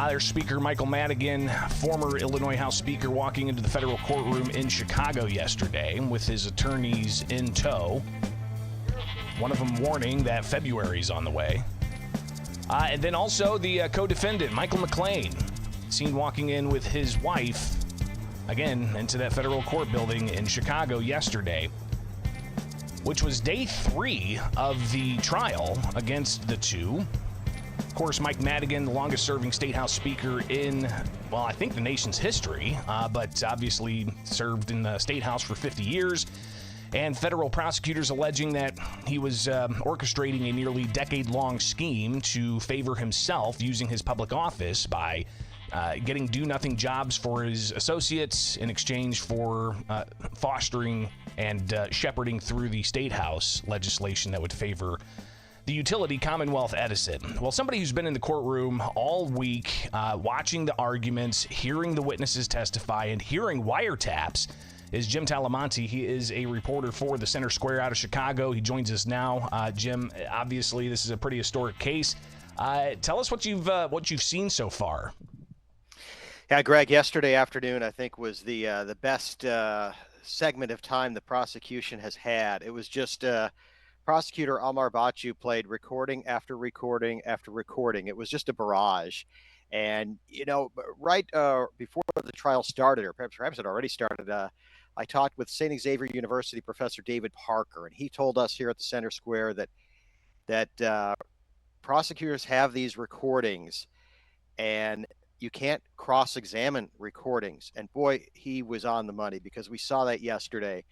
There's Speaker Michael Madigan, former Illinois House Speaker, walking into the federal courtroom in Chicago yesterday with his attorneys in tow. One of them warning that February's on the way. And then also the co-defendant, Michael McClain, seen walking in with his wife, again, into that federal court building in Chicago yesterday, which was day 3 of the trial against the two. Of course, Mike Madigan, the longest-serving State House Speaker in, well, I think the nation's history, but obviously served in the State House for 50 years, and federal prosecutors alleging that he was orchestrating a nearly decade-long scheme to favor himself using his public office by getting do-nothing jobs for his associates in exchange for fostering and shepherding through the State House legislation that would favor the utility Commonwealth Edison. Well, somebody who's been in the courtroom all week, watching the arguments, hearing the witnesses testify, and hearing wiretaps is Jim Talamonti. He is a reporter for the Center Square out of Chicago. He joins us now. Jim, obviously this is a pretty historic case. Tell us what you've seen so far. Yeah, Greg, yesterday afternoon I think was the best segment of time the prosecution has had. It was just Prosecutor Amar Bachu played recording after recording after recording. It was just a barrage. And, you know, right before the trial started, or perhaps it already started, I talked with St. Xavier University professor David Parker, and he told us here at the Center Square that prosecutors have these recordings, and you can't cross-examine recordings. And boy, he was on the money, because we saw that yesterday.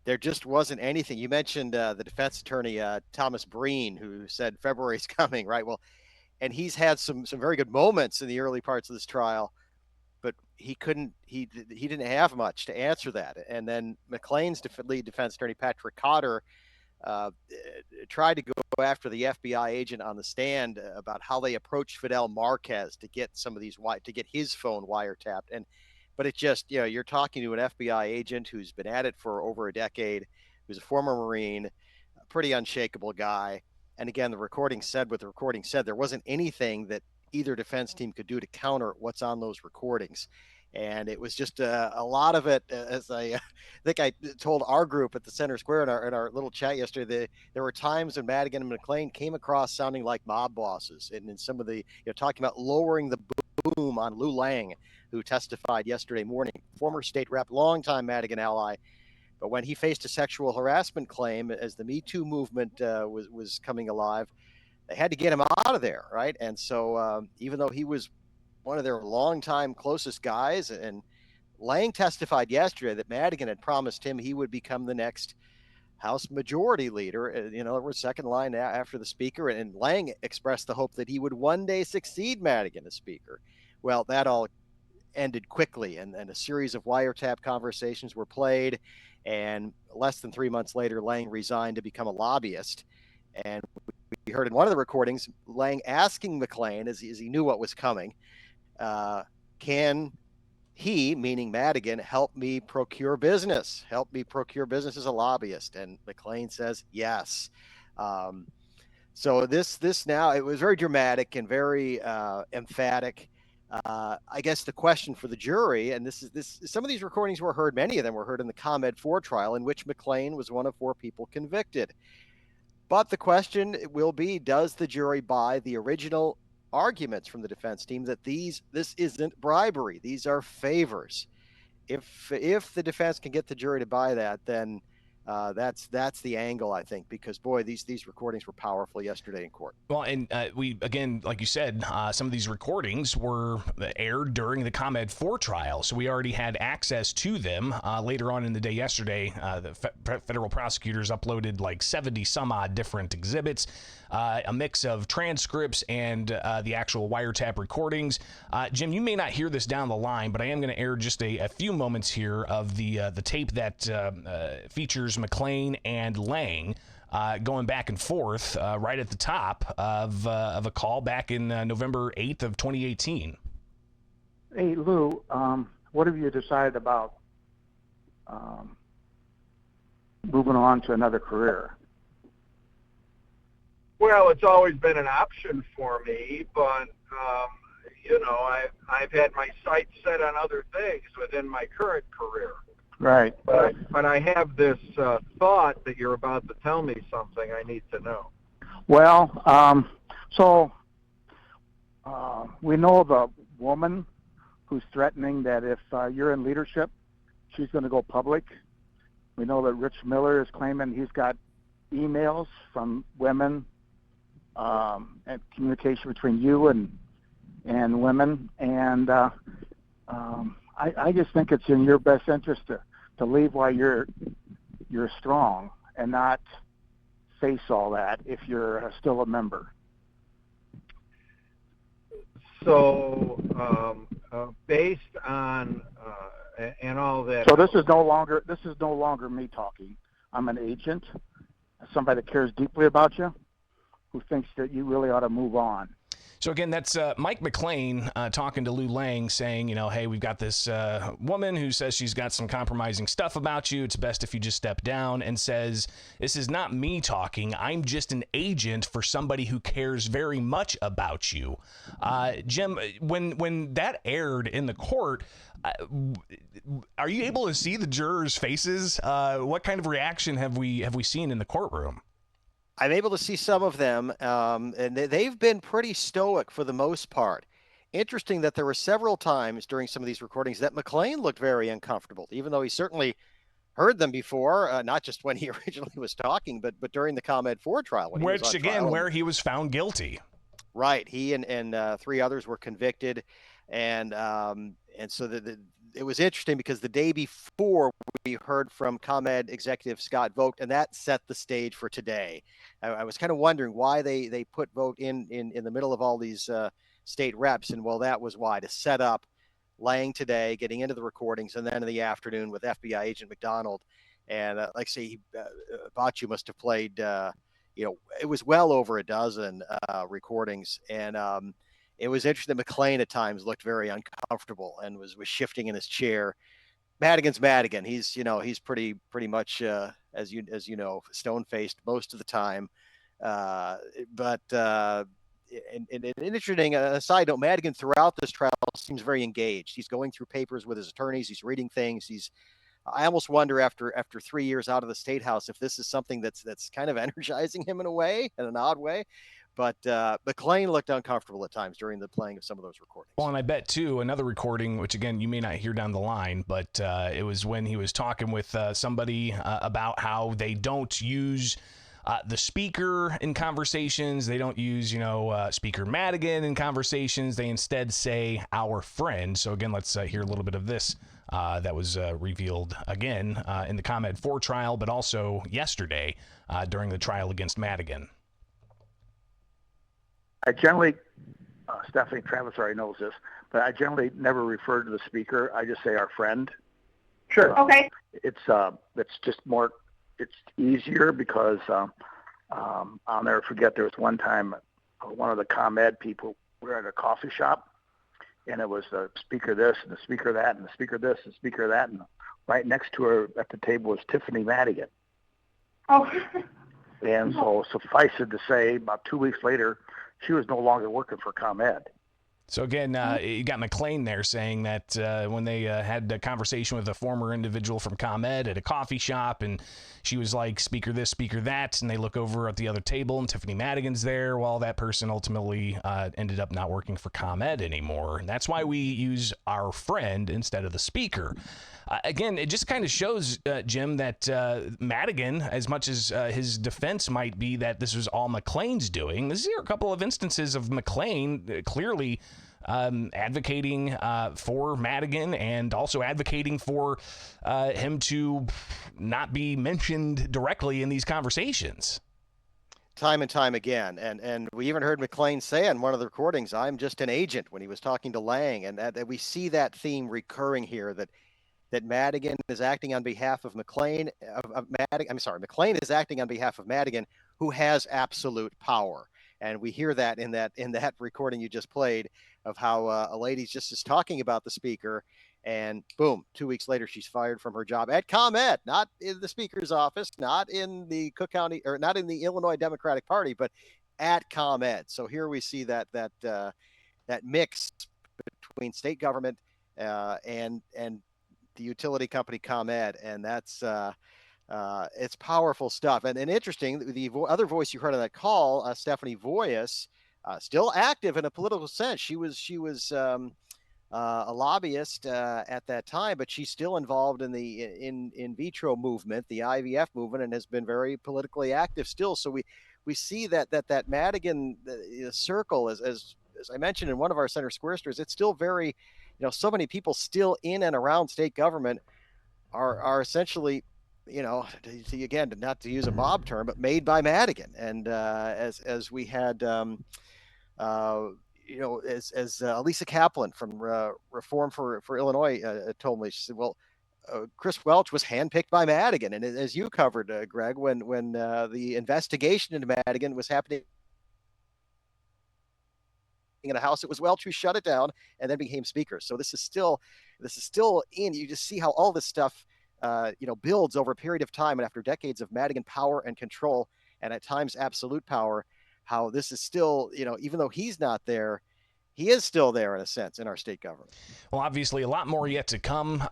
There just wasn't anything. You mentioned the defense attorney, Thomas Breen, who said February's coming, right? Well, and he's had some very good moments in the early parts of this trial, but he didn't have much to answer that. And then McClain's lead defense attorney, Patrick Cotter, tried to go after the FBI agent on the stand about how they approached Fidel Marquez to get to get his phone wiretapped. But it just, you're talking to an FBI agent who's been at it for over a decade, who's a former Marine, a pretty unshakable guy. And again, the recording said what the recording said. There wasn't anything that either defense team could do to counter what's on those recordings. And it was just a lot of it, as I think I told our group at the Center Square in our little chat yesterday, there were times when Madigan and McClain came across sounding like mob bosses. And in some of the, talking about lowering the boom on Lou Lang, who testified yesterday morning, former state rep, longtime Madigan ally. But when he faced a sexual harassment claim as the Me Too movement was coming alive, they had to get him out of there, right? And so even though he was one of their longtime closest guys, and Lang testified yesterday that Madigan had promised him he would become the next House Majority Leader, we're second line after the Speaker, and Lang expressed the hope that he would one day succeed Madigan as Speaker. Well, that all ended quickly, and a series of wiretap conversations were played, and less than 3 months later, Lang resigned to become a lobbyist. And we heard in one of the recordings, Lang asking McClain, as he knew what was coming, can he, meaning Madigan, help me procure business as a lobbyist? And McClain says yes. So this now, it was very dramatic and very emphatic. I guess the question for the jury, and some of these recordings were heard, many of them were heard in the ComEd 4 trial, in which McClain was one of 4 people convicted. But the question will be, does the jury buy the original arguments from the defense team that this isn't bribery, these are favors? If the defense can get the jury to buy that, then that's the angle, I think, because boy, these recordings were powerful yesterday in court. Well, and we, again, like you said, some of these recordings were aired during the ComEd 4 trial, so we already had access to them. Later on in the day yesterday, the federal prosecutors uploaded like 70 some odd different exhibits, a mix of transcripts and the actual wiretap recordings. Jim, you may not hear this down the line, but I am going to air just a few moments here of the tape that features McClain and Lang going back and forth right at the top of a call back in November 8th of 2018. Hey, Lou, what have you decided about moving on to another career? Well, it's always been an option for me, but I've had my sights set on other things within my current career. Right. But I have this thought that you're about to tell me something I need to know. Well, we know the woman who's threatening that if you're in leadership, she's going to go public. We know that Rich Miller is claiming he's got emails from women and communication between you and women. And I just think it's in your best interest to leave while you're strong and not face all that if you're still a member. So, based on and all that. So this is no longer me talking. I'm an agent, somebody that cares deeply about you, who thinks that you really ought to move on. So again, that's Mike McClain talking to Lou Lang saying, hey, we've got this woman who says she's got some compromising stuff about you. It's best if you just step down, and says, this is not me talking. I'm just an agent for somebody who cares very much about you. Jim, when that aired in the court, are you able to see the jurors' faces? What kind of reaction have we seen in the courtroom? I'm able to see some of them, and they've been pretty stoic for the most part. Interesting that there were several times during some of these recordings that McClain looked very uncomfortable, even though he certainly heard them before, not just when he originally was talking, but during the ComEd 4 trial. Which, again, where he was found guilty. Right. He and three others were convicted, and so it was interesting because the day before we heard from ComEd executive Scott Vogt, and that set the stage for today. I was kind of wondering why they put Vogt in the middle of all these state reps, and well, that was why, to set up Lang today, getting into the recordings, and then in the afternoon with FBI agent McDonald. And like I say, Bacciu must have played, it was well over a dozen recordings, and it was interesting that McClain at times looked very uncomfortable and was shifting in his chair. Madigan's Madigan. He's pretty much as you know, stone-faced most of the time. But an interesting side note, Madigan throughout this trial seems very engaged. He's going through papers with his attorneys. He's reading things. I almost wonder after 3 years out of the State House if this is something that's kind of energizing him in an odd way. But McClain looked uncomfortable at times during the playing of some of those recordings. Well, and I bet, too, another recording, which, again, you may not hear down the line, but it was when he was talking with somebody about how they don't use the speaker in conversations. They don't use, Speaker Madigan in conversations. They instead say our friend. So, again, let's hear a little bit of this that was revealed, again, in the ComEd 4 trial, but also yesterday during the trial against Madigan. I generally, Stephanie Travis already knows this, but I generally never refer to the speaker. I just say our friend. Sure. Okay. It's just more, it's easier because I'll never forget there was one time one of the ComEd people were at a coffee shop, and it was the speaker this and the speaker that and the speaker this and the speaker that, and right next to her at the table was Tiffany Madigan. Oh. And so suffice it to say, about 2 weeks later, she was no longer working for ComEd. So again, you got McClain there saying that when they had a conversation with a former individual from ComEd at a coffee shop, and she was like, speaker this, speaker that, and they look over at the other table, and Tiffany Madigan's there. Well, that person ultimately ended up not working for ComEd anymore, and that's why we use our friend instead of the speaker. Again, it just kind of shows, Jim, that Madigan, as much as his defense might be that this was all McClain's doing, this is a couple of instances of McClain clearly advocating for Madigan and also advocating for him to not be mentioned directly in these conversations. Time and time again. And we even heard McClain say on one of the recordings, I'm just an agent, when he was talking to Lang. And that we see that theme recurring here, that Madigan is acting on behalf of McClain. McClain is acting on behalf of Madigan, who has absolute power. And we hear that in that recording you just played of how a lady just is talking about the speaker, and boom, 2 weeks later she's fired from her job at ComEd, not in the speaker's office, not in the Cook County, or not in the Illinois Democratic Party, but at ComEd. So here we see that mix between state government and the utility company ComEd, and that's it's powerful stuff. And interesting, the other voice you heard on that call, Stephanie Voyas, still active in a political sense. She was a lobbyist at that time, but she's still involved in the in vitro movement, the IVF movement, and has been very politically active still. So we see that Madigan circle, as I mentioned in one of our Center Square stories, it's still very, so many people still in and around state government are essentially, again, not to use a mob term, but made by Madigan. And as we had, as Lisa Kaplan from Reform for Illinois told me, she said, well, Chris Welch was handpicked by Madigan. And as you covered, Greg, when the investigation into Madigan was happening in a House, it was Welch who shut it down and then became Speaker. So this is still in. You just see how all this stuff, builds over a period of time, and after decades of Madigan power and control, and at times absolute power, how this is still, even though he's not there, he is still there in a sense in our state government. Well, obviously, a lot more yet to come.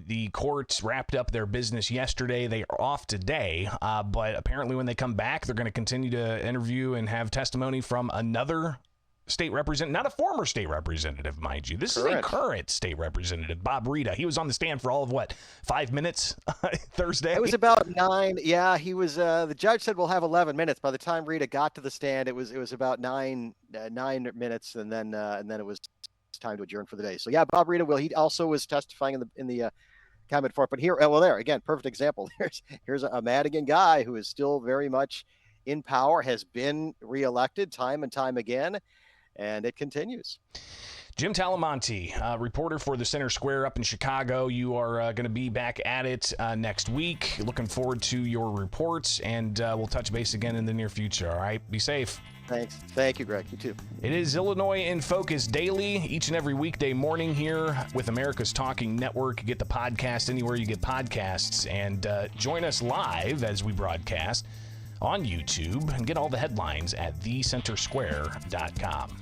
The courts wrapped up their business yesterday. They are off today, but apparently when they come back, they're going to continue to interview and have testimony from another state representative, not a former state representative, mind you. This Correct. is a current state representative, Bob Rita. He was on the stand for all of 5 minutes Thursday? It was about 9. Yeah, he was. The judge said we'll have 11 minutes. By the time Rita got to the stand, it was about 9 minutes, and then it was time to adjourn for the day. So yeah, Bob Rita will. He also was testifying in the comment for it. But here, there again, perfect example. Here's a Madigan guy who is still very much in power, has been reelected time and time again. And it continues. Jim Talamonti, reporter for the Center Square up in Chicago. You are going to be back at it next week. Looking forward to your reports, and we'll touch base again in the near future. All right? Be safe. Thanks. Thank you, Greg. You too. It is Illinois in Focus Daily, each and every weekday morning here with America's Talking Network. You get the podcast anywhere you get podcasts, and join us live as we broadcast on YouTube and get all the headlines at thecentersquare.com.